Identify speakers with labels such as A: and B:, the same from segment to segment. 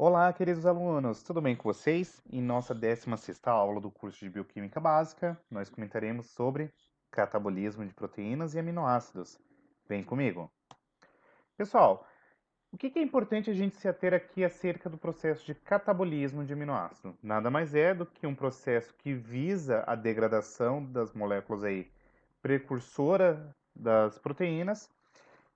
A: Olá, queridos alunos, tudo bem com vocês? Em nossa 16ª aula do curso de Bioquímica Básica, nós comentaremos sobre catabolismo de proteínas e aminoácidos. Vem comigo. Pessoal, o que é importante a gente se ater aqui acerca do processo de catabolismo de aminoácido? Nada mais é do que um processo que visa a degradação das moléculas aí precursora das proteínas.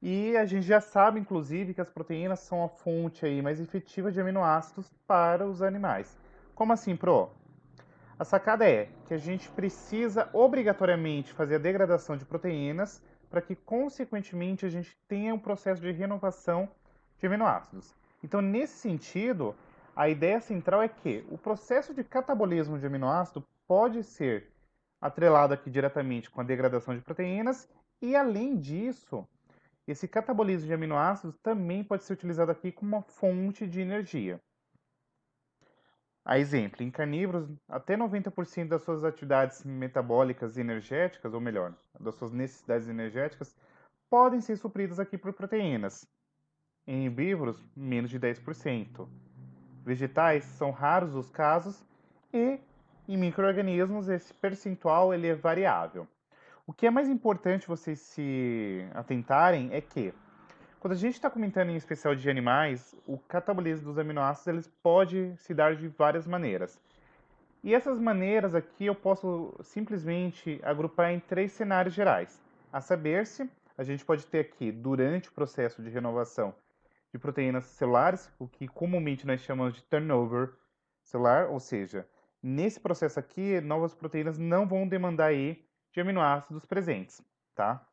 A: E a gente já sabe, inclusive, que as proteínas são a fonte aí mais efetiva de aminoácidos para os animais. Como assim, Pro? A sacada é que a gente precisa obrigatoriamente fazer a degradação de proteínas para que, consequentemente, a gente tenha um processo de renovação de aminoácidos. Então, nesse sentido, a ideia central é que o processo de catabolismo de aminoácido pode ser atrelado aqui diretamente com a degradação de proteínas e, além disso, esse catabolismo de aminoácidos também pode ser utilizado aqui como uma fonte de energia. A exemplo, em carnívoros, até 90% das suas atividades metabólicas e energéticas, ou melhor, das suas necessidades energéticas, podem ser supridas aqui por proteínas. Em herbívoros, menos de 10%. Vegetais são raros os casos e em micro-organismos esse percentual ele é variável. O que é mais importante vocês se atentarem é que quando a gente está comentando em especial de animais, o catabolismo dos aminoácidos eles pode se dar de várias maneiras. E essas maneiras aqui eu posso simplesmente agrupar em três cenários gerais. A saber-se, a gente pode ter aqui, durante o processo de renovação de proteínas celulares, o que comumente nós chamamos de turnover celular, ou seja, nesse processo aqui, novas proteínas não vão demandar aí de aminoácidos presentes, tá?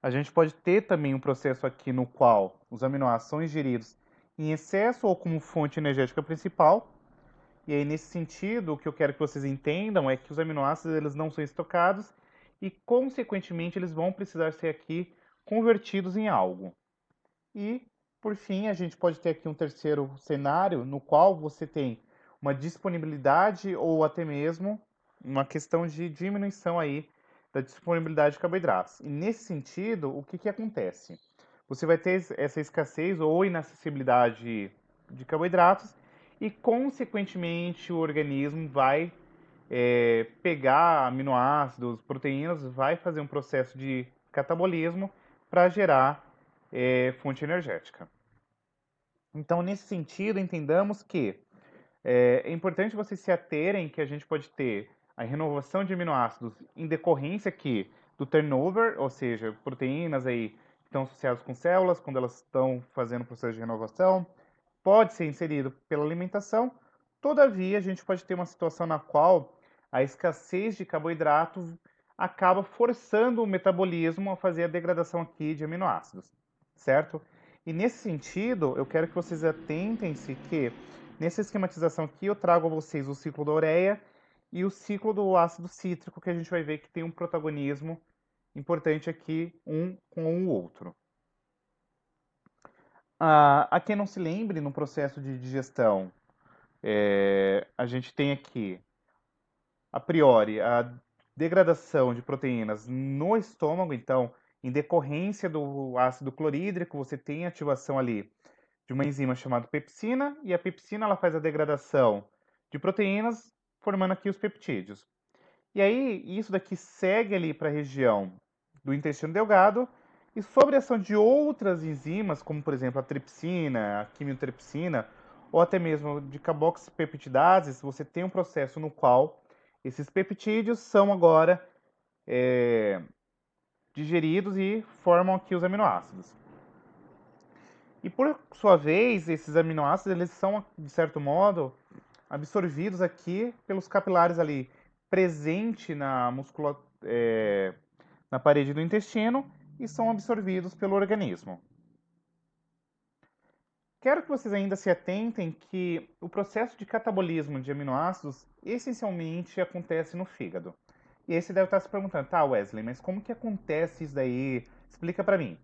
A: A gente pode ter também um processo aqui no qual os aminoácidos são ingeridos em excesso ou como fonte energética principal. E aí, nesse sentido, o que eu quero que vocês entendam é que os aminoácidos eles não são estocados e, consequentemente, eles vão precisar ser aqui convertidos em algo. E, por fim, a gente pode ter aqui um terceiro cenário no qual você tem uma disponibilidade ou até mesmo uma questão de diminuição aí da disponibilidade de carboidratos. E nesse sentido, o que acontece? Você vai ter essa escassez ou inacessibilidade de carboidratos e, consequentemente, o organismo vai pegar aminoácidos, proteínas, vai fazer um processo de catabolismo para gerar fonte energética. Então, nesse sentido, entendamos que é importante vocês se aterem que a gente pode ter a renovação de aminoácidos em decorrência aqui do turnover, ou seja, proteínas aí que estão associadas com células, quando elas estão fazendo o processo de renovação, pode ser inserido pela alimentação. Todavia, a gente pode ter uma situação na qual a escassez de carboidrato acaba forçando o metabolismo a fazer a degradação aqui de aminoácidos, certo? E nesse sentido, eu quero que vocês atentem-se que nessa esquematização aqui eu trago a vocês o ciclo da ureia e o ciclo do ácido cítrico, que a gente vai ver que tem um protagonismo importante aqui um com o outro. A quem não se lembre, no processo de digestão, a gente tem aqui, a priori, a degradação de proteínas no estômago, então, em decorrência do ácido clorídrico, você tem ativação ali de uma enzima chamada pepsina, e a pepsina ela faz a degradação de proteínas, formando aqui os peptídeos. E aí, isso daqui segue ali para a região do intestino delgado, e sobre a ação de outras enzimas, como por exemplo a tripsina, a quimiotripsina, ou até mesmo de carboxipeptidases, você tem um processo no qual esses peptídeos são agora digeridos e formam aqui os aminoácidos. E por sua vez, esses aminoácidos eles são, de certo modo, absorvidos aqui pelos capilares ali presente na na parede do intestino e são absorvidos pelo organismo. Quero que vocês ainda se atentem que o processo de catabolismo de aminoácidos essencialmente acontece no fígado. E aí você deve estar se perguntando, tá, Wesley, mas como que acontece isso daí? Explica para mim.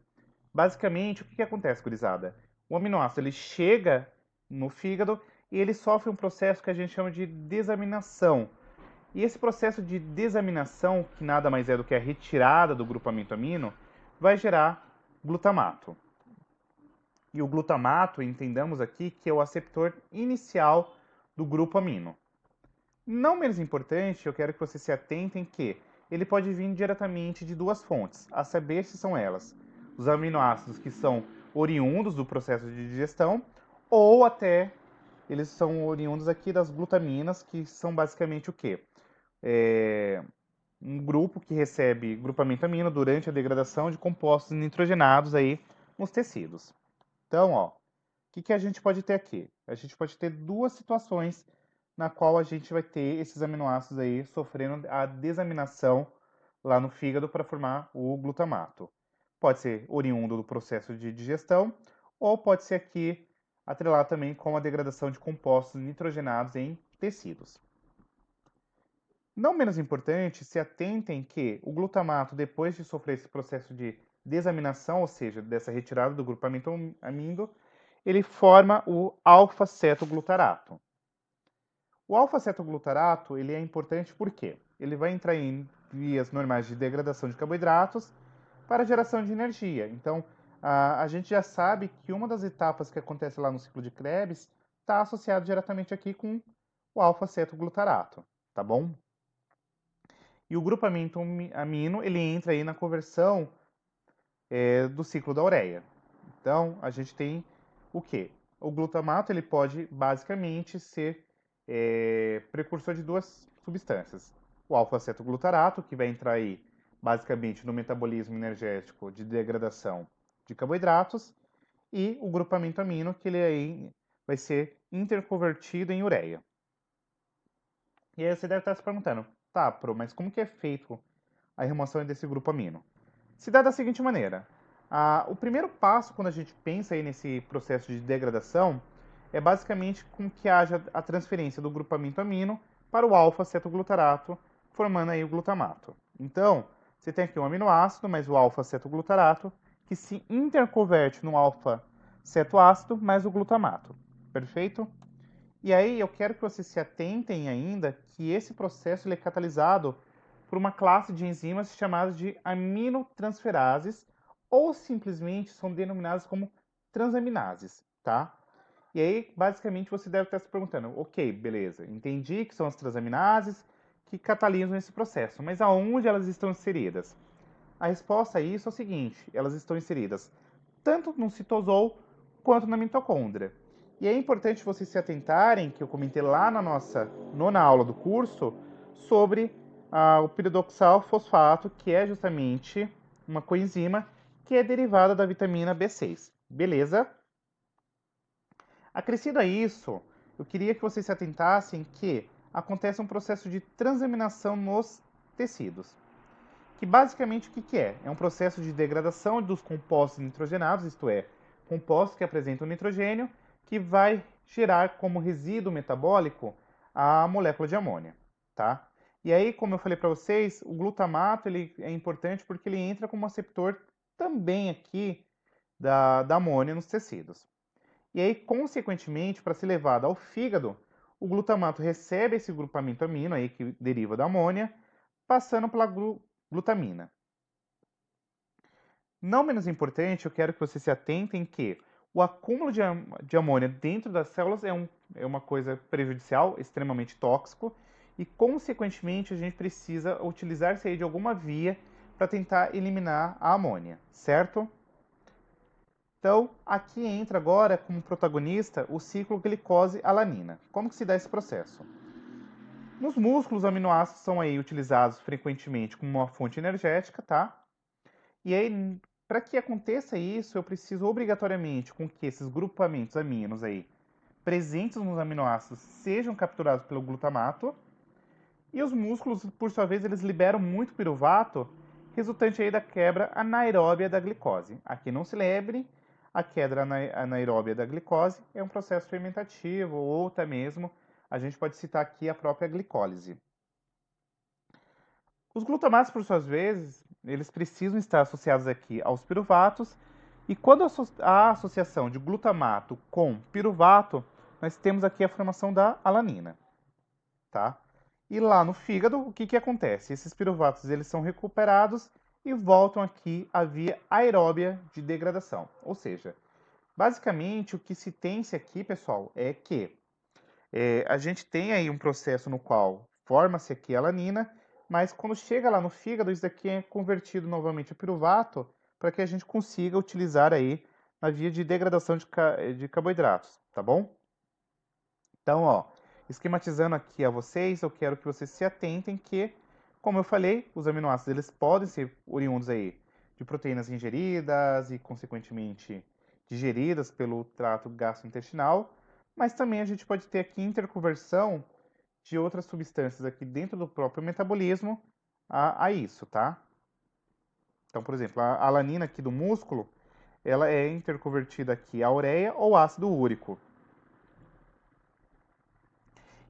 A: Basicamente, o que acontece, gurizada? O aminoácido ele chega no fígado e ele sofre um processo que a gente chama de desaminação. E esse processo de desaminação, que nada mais é do que a retirada do grupamento amino, vai gerar glutamato. E o glutamato, entendamos aqui, que é o aceptor inicial do grupo amino. Não menos importante, eu quero que vocês se atentem que ele pode vir diretamente de duas fontes, a saber se são elas os aminoácidos que são oriundos do processo de digestão ou até eles são oriundos aqui das glutaminas, que são basicamente o quê? Um grupo que recebe grupamento amino durante a degradação de compostos nitrogenados aí nos tecidos. Então, ó, o que a gente pode ter aqui? A gente pode ter duas situações na qual a gente vai ter esses aminoácidos aí sofrendo a desaminação lá no fígado para formar o glutamato. Pode ser oriundo do processo de digestão ou pode ser aqui atrelado também com a degradação de compostos nitrogenados em tecidos. Não menos importante, se atentem que o glutamato, depois de sofrer esse processo de desaminação, ou seja, dessa retirada do grupamento amino, ele forma o alfa-cetoglutarato. O alfa-cetoglutarato ele é importante porque ele vai entrar em vias normais de degradação de carboidratos para geração de energia. Então, a gente já sabe que uma das etapas que acontece lá no ciclo de Krebs está associado diretamente aqui com o alfa-cetoglutarato, tá bom? E o grupamento amino ele entra aí na conversão do ciclo da ureia. Então, a gente tem o quê? O glutamato ele pode basicamente ser precursor de duas substâncias. O alfa-cetoglutarato, que vai entrar aí basicamente no metabolismo energético de degradação de carboidratos, e o grupamento amino, que ele aí vai ser interconvertido em ureia. E aí você deve estar se perguntando, tá, Pro, mas como que é feito a remoção desse grupo amino? Se dá da seguinte maneira. O primeiro passo, quando a gente pensa aí nesse processo de degradação, é basicamente com que haja a transferência do grupamento amino para o alfa-cetoglutarato, formando aí o glutamato. Então, você tem aqui um aminoácido, mais o alfa-cetoglutarato, que se interconverte no alfa-cetoácido mais o glutamato. Perfeito? E aí eu quero que vocês se atentem ainda que esse processo ele é catalisado por uma classe de enzimas chamadas de aminotransferases, ou simplesmente são denominadas como transaminases, tá? E aí, basicamente, você deve estar se perguntando, ok, beleza, entendi que são as transaminases que catalisam esse processo, mas aonde elas estão inseridas? A resposta a isso é o seguinte, elas estão inseridas tanto no citosol quanto na mitocôndria. E é importante vocês se atentarem, que eu comentei lá na nossa nona aula do curso, sobre o piridoxal fosfato, que é justamente uma coenzima que é derivada da vitamina B6. Beleza? Acrescido a isso, eu queria que vocês se atentassem que acontece um processo de transaminação nos tecidos. Que basicamente o que é? É um processo de degradação dos compostos nitrogenados, isto é, compostos que apresentam nitrogênio, que vai gerar como resíduo metabólico a molécula de amônia, tá? E aí, como eu falei para vocês, o glutamato ele é importante porque ele entra como receptor também aqui da amônia nos tecidos. E aí, consequentemente, para ser levado ao fígado, o glutamato recebe esse grupamento amino aí que deriva da amônia, passando pela glutamina. Não menos importante, eu quero que vocês se atentem que o acúmulo de amônia dentro das células é uma coisa prejudicial, extremamente tóxico, e consequentemente a gente precisa utilizar-se de alguma via para tentar eliminar a amônia, certo? Então, aqui entra agora como protagonista o ciclo glicose-alanina. Como que se dá esse processo? Nos músculos, os aminoácidos são aí utilizados frequentemente como uma fonte energética, tá? E aí, para que aconteça isso, eu preciso obrigatoriamente com que esses grupamentos aminos aí presentes nos aminoácidos sejam capturados pelo glutamato. E os músculos, por sua vez, eles liberam muito piruvato, resultante aí da quebra anaeróbia da glicose. Aqui não se lembre, a quebra anaeróbia da glicose é um processo fermentativo ou até mesmo a gente pode citar aqui a própria glicólise. Os glutamatos, por suas vezes, eles precisam estar associados aqui aos piruvatos, e quando há associação de glutamato com piruvato, nós temos aqui a formação da alanina, tá? E lá no fígado, o que acontece? Esses piruvatos eles são recuperados e voltam aqui à via aeróbia de degradação, ou seja, Basicamente, o que se tem aqui, pessoal, é que a gente tem aí um processo no qual forma-se aqui a alanina, mas quando chega lá no fígado, isso daqui é convertido novamente a piruvato para que a gente consiga utilizar aí na via de degradação de carboidratos, tá bom? Então, ó, esquematizando aqui a vocês, eu quero que vocês se atentem que, como eu falei, os aminoácidos eles podem ser oriundos aí de proteínas ingeridas e, consequentemente, digeridas pelo trato gastrointestinal, mas também a gente pode ter aqui interconversão de outras substâncias aqui dentro do próprio metabolismo a isso, tá? Então, por exemplo, a alanina aqui do músculo, ela é interconvertida aqui a ureia ou ácido úrico.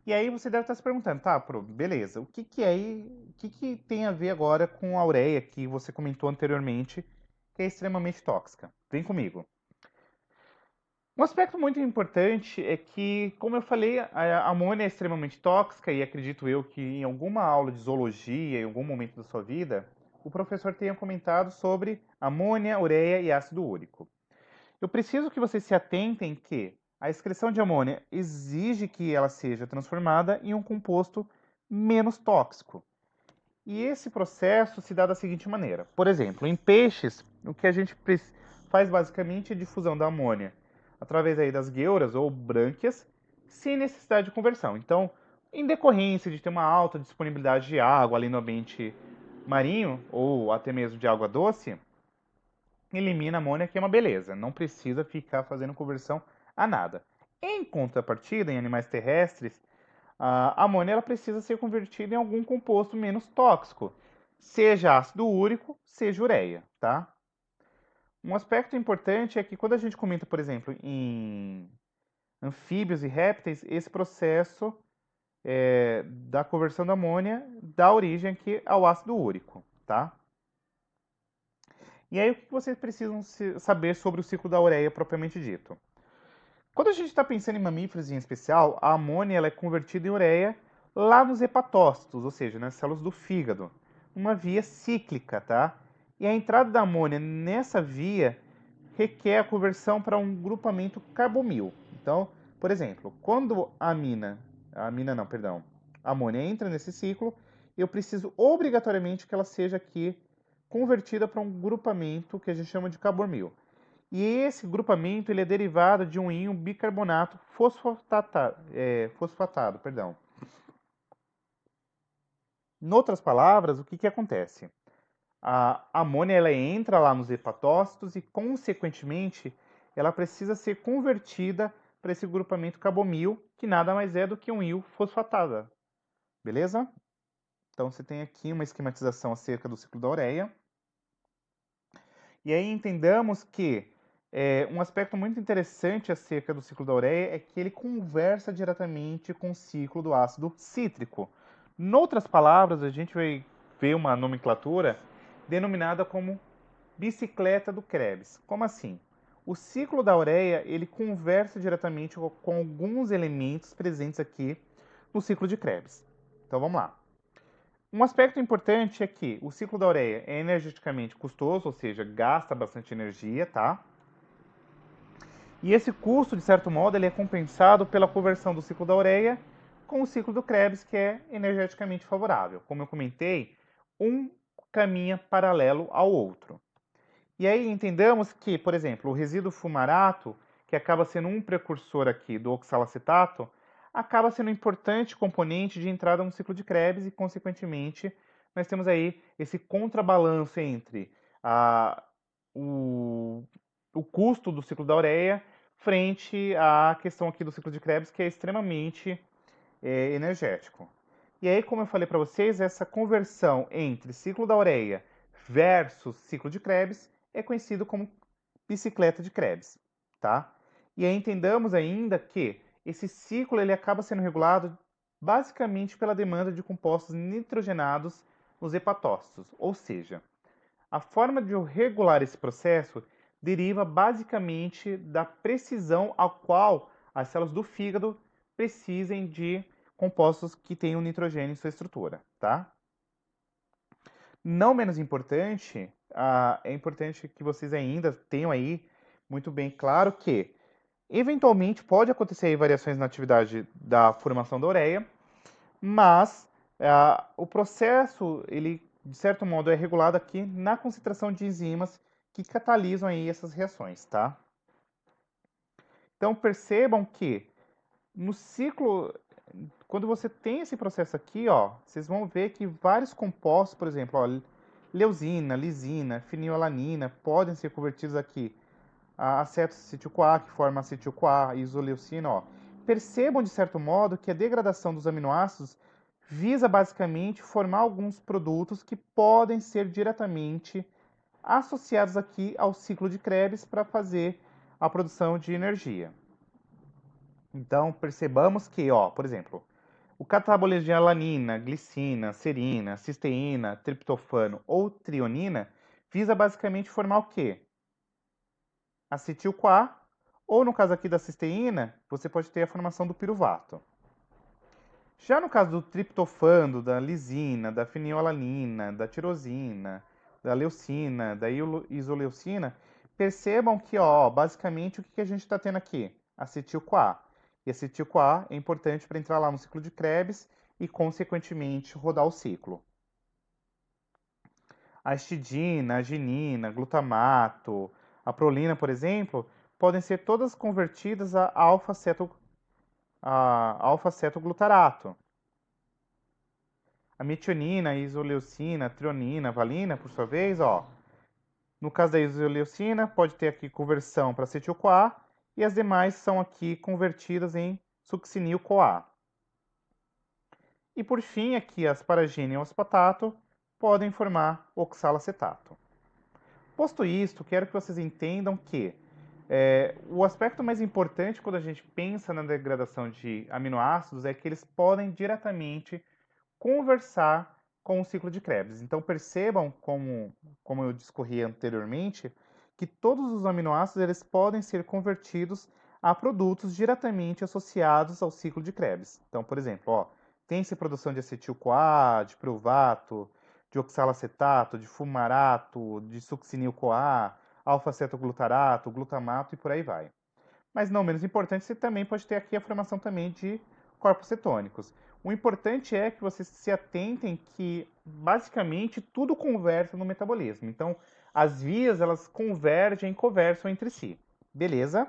A: E aí você deve estar se perguntando, tá, beleza, o que que tem a ver agora com a ureia que você comentou anteriormente, que é extremamente tóxica? Vem comigo. Um aspecto muito importante é que, como eu falei, a amônia é extremamente tóxica e acredito eu que em alguma aula de zoologia, em algum momento da sua vida, o professor tenha comentado sobre amônia, ureia e ácido úrico. Eu preciso que vocês se atentem que a excreção de amônia exige que ela seja transformada em um composto menos tóxico. E esse processo se dá da seguinte maneira. Por exemplo, em peixes, o que a gente faz basicamente é a difusão da amônia através aí das gueuras ou brânquias, sem necessidade de conversão. Então, em decorrência de ter uma alta disponibilidade de água ali no ambiente marinho ou até mesmo de água doce, elimina a amônia, que é uma beleza. Não precisa ficar fazendo conversão a nada. Em contrapartida, em animais terrestres, a amônia ela precisa ser convertida em algum composto menos tóxico, seja ácido úrico, seja ureia, tá? Um aspecto importante é que quando a gente comenta, por exemplo, em anfíbios e répteis, esse processo da conversão da amônia dá origem aqui ao ácido úrico, tá? E aí o que vocês precisam saber sobre o ciclo da ureia propriamente dito? Quando a gente está pensando em mamíferos em especial, a amônia ela é convertida em ureia lá nos hepatócitos, ou seja, nas células do fígado, uma via cíclica, tá? E a entrada da amônia nessa via requer a conversão para um grupamento carbomil. Então, por exemplo, quando a amônia entra nesse ciclo, eu preciso obrigatoriamente que ela seja aqui convertida para um grupamento que a gente chama de carbomil. E esse grupamento ele é derivado de um íon bicarbonato fosfatado. Perdão. Em outras palavras, o que acontece? A amônia ela entra lá nos hepatócitos e, consequentemente, ela precisa ser convertida para esse grupamento carbomil, que nada mais é do que um íon fosfatado. Beleza? Então, você tem aqui uma esquematização acerca do ciclo da ureia. E aí entendamos que um aspecto muito interessante acerca do ciclo da ureia é que ele conversa diretamente com o ciclo do ácido cítrico. Noutras palavras, a gente vai ver uma nomenclatura denominada como bicicleta do Krebs. Como assim? O ciclo da ureia ele conversa diretamente com alguns elementos presentes aqui no ciclo de Krebs. Então vamos lá. Um aspecto importante é que o ciclo da ureia é energeticamente custoso, ou seja, gasta bastante energia, tá? E esse custo, de certo modo, ele é compensado pela conversão do ciclo da ureia com o ciclo do Krebs, que é energeticamente favorável. Como eu comentei, um caminha paralelo ao outro. E aí entendamos que, por exemplo, o resíduo fumarato, que acaba sendo um precursor aqui do oxalacetato, acaba sendo um importante componente de entrada no ciclo de Krebs e, consequentemente, nós temos aí esse contrabalanço entre o, o custo do ciclo da ureia frente à questão aqui do ciclo de Krebs, que é extremamente energético. E aí, como eu falei para vocês, essa conversão entre ciclo da ureia versus ciclo de Krebs é conhecido como bicicleta de Krebs, tá? E aí entendamos ainda que esse ciclo ele acaba sendo regulado basicamente pela demanda de compostos nitrogenados nos hepatócitos, ou seja, a forma de regular esse processo deriva basicamente da precisão a qual as células do fígado precisem de compostos que tenham nitrogênio em sua estrutura, tá? Não menos importante, é importante que vocês ainda tenham aí muito bem claro que, eventualmente, pode acontecer aí variações na atividade da formação da ureia, mas o processo, ele, de certo modo, é regulado aqui na concentração de enzimas que catalisam aí essas reações, tá? Então, percebam que no ciclo, quando você tem esse processo aqui, ó, vocês vão ver que vários compostos, por exemplo, ó, leucina, lisina, fenilalanina, podem ser convertidos aqui a aceto-acetil-CoA, que forma acetil-CoA, isoleucina, ó. Percebam, de certo modo, que a degradação dos aminoácidos visa basicamente formar alguns produtos que podem ser diretamente associados aqui ao ciclo de Krebs para fazer a produção de energia. Então, percebamos que, ó, por exemplo, o catabolismo de alanina, glicina, serina, cisteína, triptofano ou trionina visa basicamente formar o quê? Acetil-CoA, ou no caso aqui da cisteína, você pode ter a formação do piruvato. Já no caso do triptofano, da lisina, da fenilalanina, da tirosina, da leucina, da isoleucina, percebam que, ó, basicamente, o que a gente está tendo aqui? Acetil-CoA. E acetil-CoA é importante para entrar lá no ciclo de Krebs e, consequentemente, rodar o ciclo. A histidina, a ginina, glutamato, a prolina, por exemplo, podem ser todas convertidas a alfa-cetoglutarato. A metionina, a isoleucina, a trionina, a valina, por sua vez, ó, no caso da isoleucina, pode ter aqui conversão para acetil-CoA e as demais são aqui convertidas em succinil-CoA. E por fim, aqui as asparagina e o aspartato podem formar oxalacetato. Posto isto, quero que vocês entendam que o aspecto mais importante quando a gente pensa na degradação de aminoácidos é que eles podem diretamente conversar com o ciclo de Krebs. Então percebam, como eu discorri anteriormente, que todos os aminoácidos eles podem ser convertidos a produtos diretamente associados ao ciclo de Krebs. Então, por exemplo, ó, tem-se produção de acetil-CoA, de piruvato, de oxalacetato, de fumarato, de succinil-CoA, alfa-cetoglutarato, glutamato e por aí vai. Mas não menos importante, você também pode ter aqui a formação também de corpos cetônicos. O importante é que vocês se atentem que basicamente tudo conversa no metabolismo. Então, as vias elas convergem, conversam entre si. Beleza?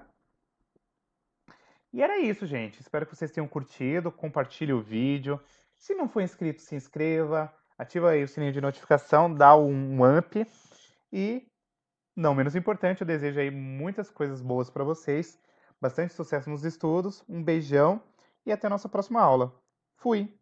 A: E era isso, gente. Espero que vocês tenham curtido. Compartilhe o vídeo. Se não for inscrito, se inscreva. Ativa aí o sininho de notificação, dá um up. E, não menos importante, eu desejo aí muitas coisas boas para vocês. Bastante sucesso nos estudos. Um beijão e até a nossa próxima aula. Fui!